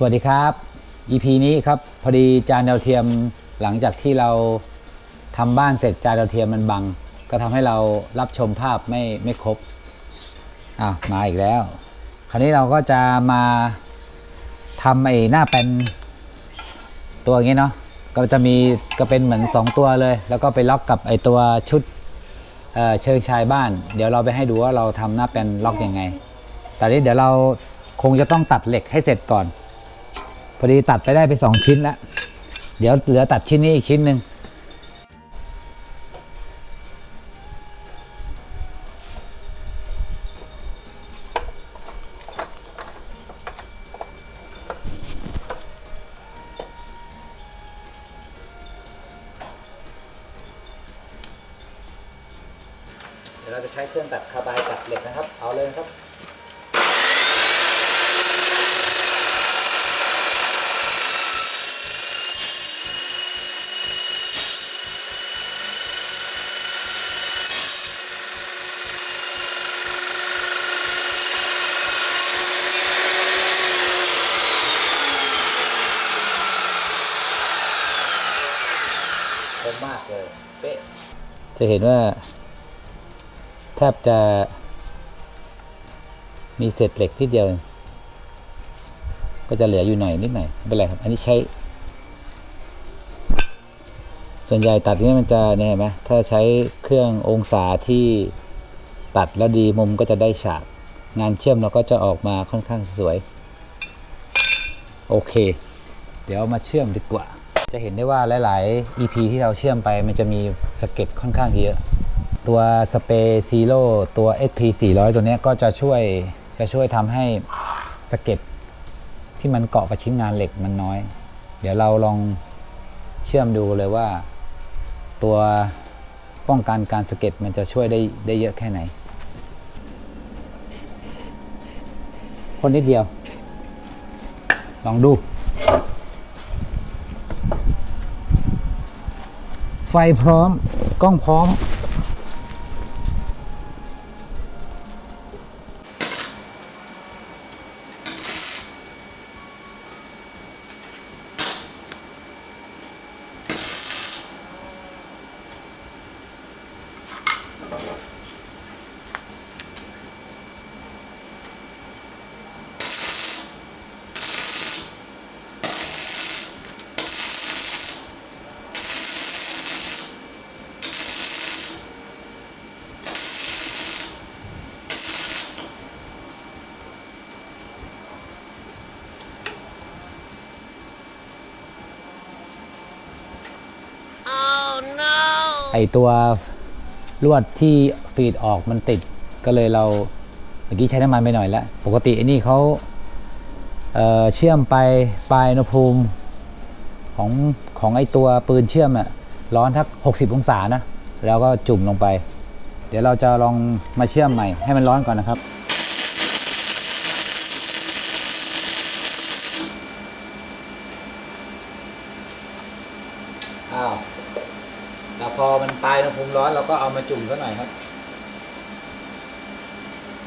วัสดีครับ EP นี้ครับพอดีจานดาวเทียมหลังจากที่เราทำบ้านเสร็จจานดาวเทียมมันบังก็ทำให้เรารับชมภาพไม่ครบมาอีกแล้วคราวนี้เราก็จะมาทำหน้าเป็นตัวอย่างนี้เนาะก็จะมีก็เป็นเหมือน2ตัวเลยแล้วก็ไปล็อกกับตัวชุดเชิงชายบ้านเดี๋ยวเราไปให้ดูว่าเราทำหน้าเป็นล็อกยังไงแต่นี้เดี๋ยวเราคงจะต้องตัดเหล็กให้เสร็จก่อนพอดีตัดไปได้ไป2ชิ้นแล้วเดี๋ยวเหลือตัดชิ้นนี้อีกชิ้นหนึ่งเดี๋ยวเราจะใช้เครื่องตัดคาร์บายตัดเหล็กนะครับเอาเลยครับมากเลยเป๊ะจะเห็นว่าแทบจะมีเศษเหล็กที่เดียวก็จะเหลืออยู่หน่อยนิดหน่อยไม่เป็นไรครับอันนี้ใช้ส่วนใหญ่ตัดนี้มันจะเนี่ยเห็นไหมถ้าใช้เครื่ององศาที่ตัดแล้วดีมุมก็จะได้ฉากงานเชื่อมเราก็จะออกมาค่อนข้างสวยโอเคเดี๋ยวมาเชื่อมดีกว่าจะเห็นได้ว่าหลายๆ EP ที่เราเชื่อมไปมันจะมีสะเก็ดค่อนข้างเยอะตัวสเปรย์ซีโร่ตัว SP 400ตัวนี้ก็จะช่วยทำให้สะเก็ดที่มันเกาะกับชิ้นงานเหล็กมันน้อยเดี๋ยวเราลองเชื่อมดูเลยว่าตัวป้องกันการสะเก็ดมันจะช่วยได้เยอะแค่ไหนคนนิดเดียวลองดูไฟพร้อมกล้องพร้อมตัวลวดที่ฟีดออกมันติดก็เลยเราเมื่อกี้ใช้น้ำมันไปหน่อยแล้วปกติไอ้นี่เขาเชื่อมไปปลายอุณหภูมิของไอ้ตัวปืนเชื่อมน่ะร้อนทัก60องศานะแล้วก็จุ่มลงไปเดี๋ยวเราจะลองมาเชื่อมใหม่ให้มันร้อนก่อนนะครับแล้วพอมันปลายอุณหภูมิร้อนเราก็เอามาจุ่มซะหน่อยครับ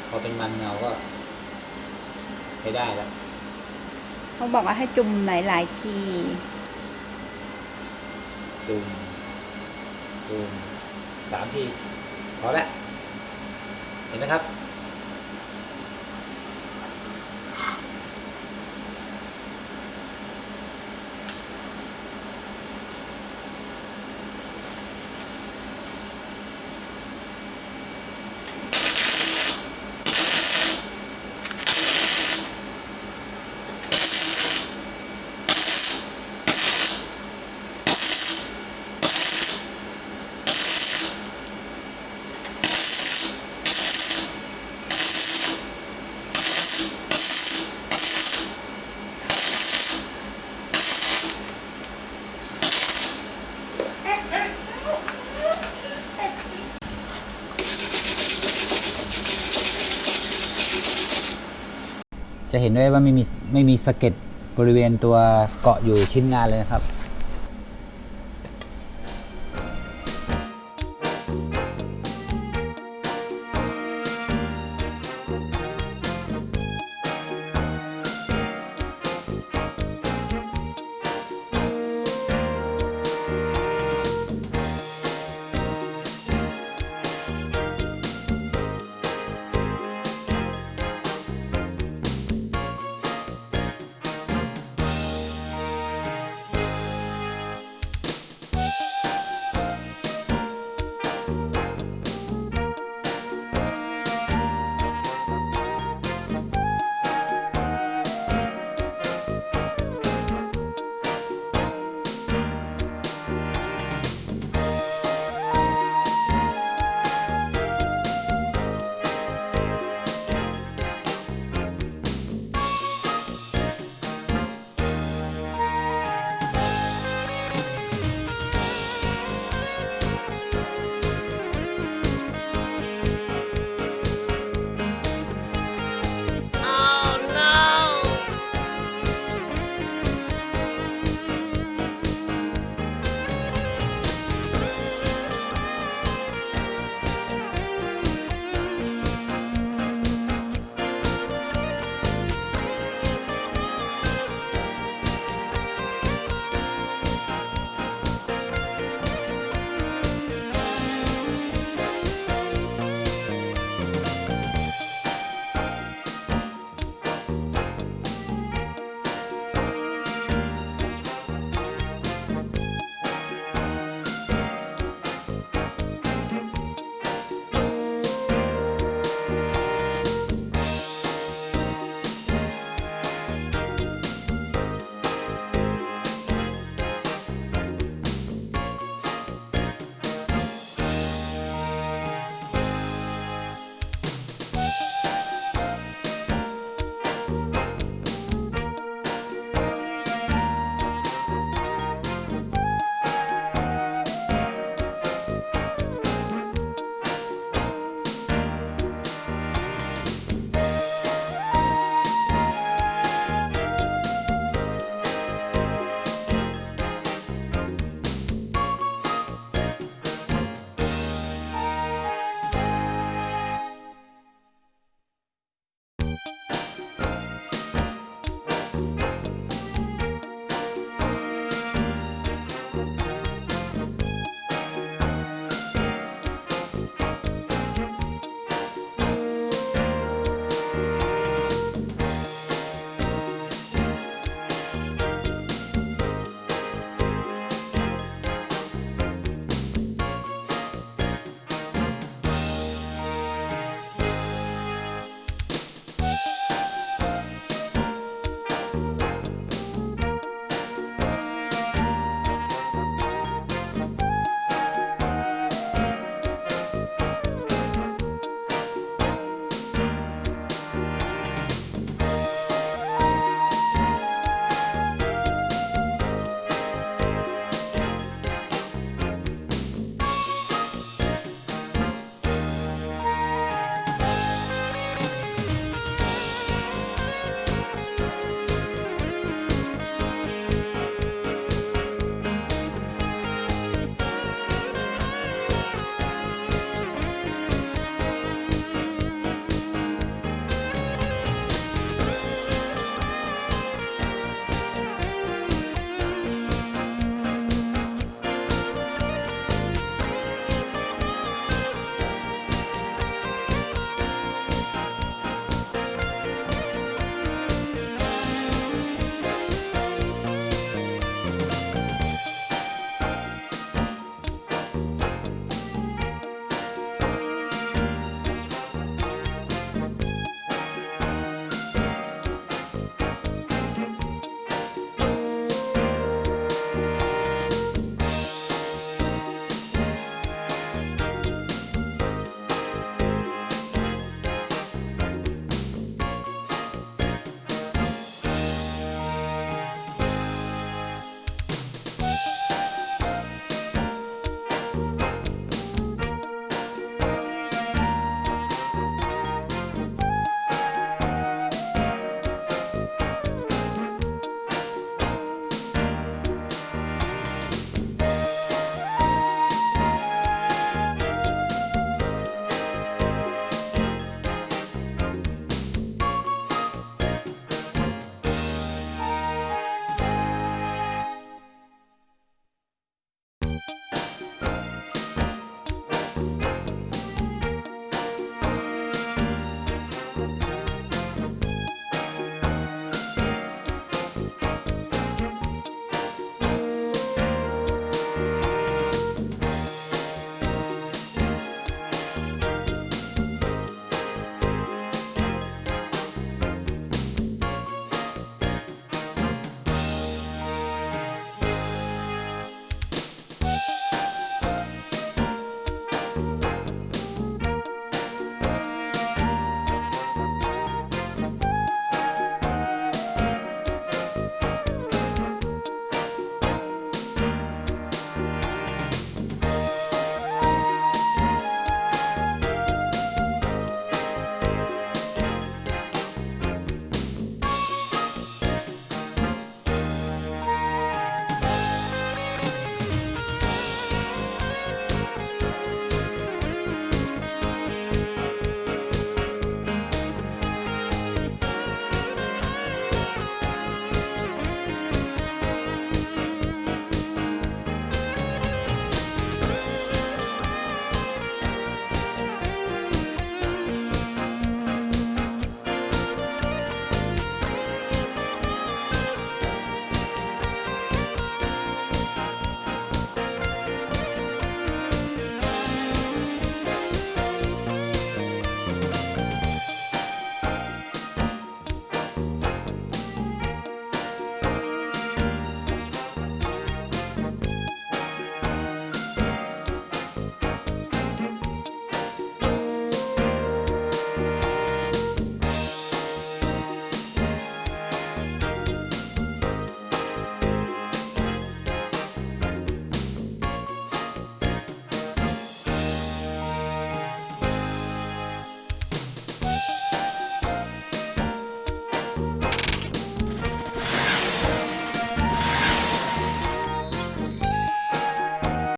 พอเป็นมันเงาก็ใช้ได้แล้วเขาบอกว่าให้จุ่มหลายๆทีจุ่ม3 ทีพอแล้วเห็นไหมครับจะเห็นได้ว่าไม่มีสะเก็ดบริเวณตัวเกาะอยู่ชิ้นงานเลยนะครับ